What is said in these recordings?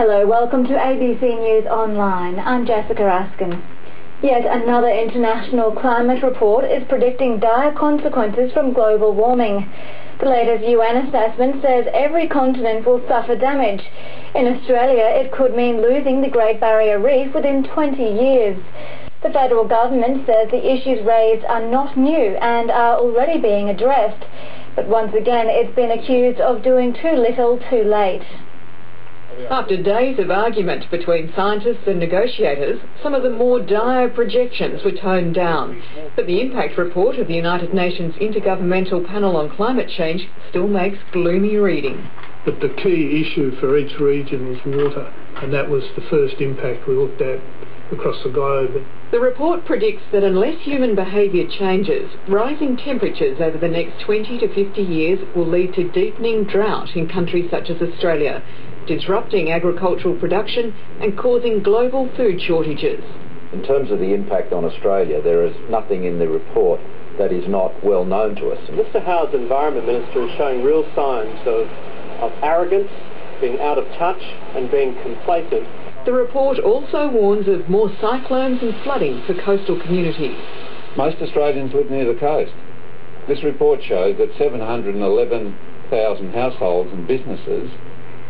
Hello, welcome to ABC News Online. I'm Jessica Askin. Yet another international climate report is predicting dire consequences from global warming. The latest UN assessment says every continent will suffer damage. In Australia, it could mean losing the Great Barrier Reef within 20 years. The federal government says the issues raised are not new and are already being addressed. But once again, it's been accused of doing too little too late. After days of argument between scientists and negotiators, some of the more dire projections were toned down. But the impact report of the United Nations Intergovernmental Panel on Climate Change still makes gloomy reading. But the key issue for each region was water, and that was the first impact we looked at across the globe. The report predicts that unless human behaviour changes, rising temperatures over the next 20 to 50 years will lead to deepening drought in countries such as Australia, disrupting agricultural production and causing global food shortages. In terms of the impact on Australia, there is nothing in the report that is not well known to us. Mr Howard's Environment Minister is showing real signs of arrogance, being out of touch and being complacent. The report also warns of more cyclones and flooding for coastal communities. Most Australians live near the coast. This report showed that 711,000 households and businesses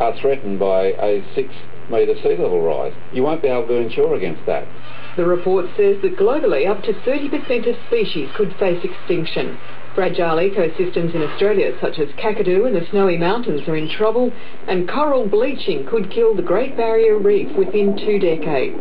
are threatened by a 6-metre sea level rise. You won't be able to insure against that. The report says that globally up to 30% of species could face extinction. Fragile ecosystems in Australia such as Kakadu and the Snowy Mountains are in trouble, and coral bleaching could kill the Great Barrier Reef within 2 decades.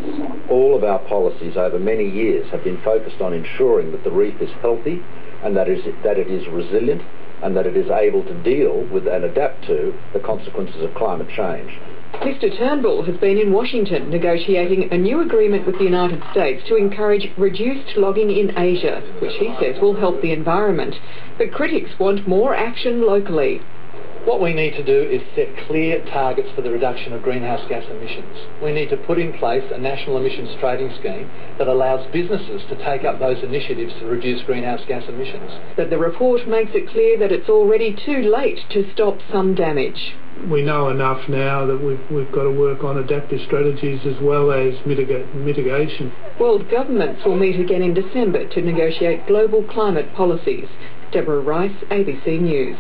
All of our policies over many years have been focused on ensuring that the reef is healthy and that it is resilient and that it is able to deal with and adapt to the consequences of climate change. Mr Turnbull has been in Washington negotiating a new agreement with the United States to encourage reduced logging in Asia, which he says will help the environment. But critics want more action locally. What we need to do is set clear targets for the reduction of greenhouse gas emissions. We need to put in place a national emissions trading scheme that allows businesses to take up those initiatives to reduce greenhouse gas emissions. But the report makes it clear that it's already too late to stop some damage. We know enough now that we've got to work on adaptive strategies as well as mitigation. World governments will meet again in December to negotiate global climate policies. Deborah Rice, ABC News.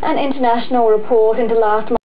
An international report into last month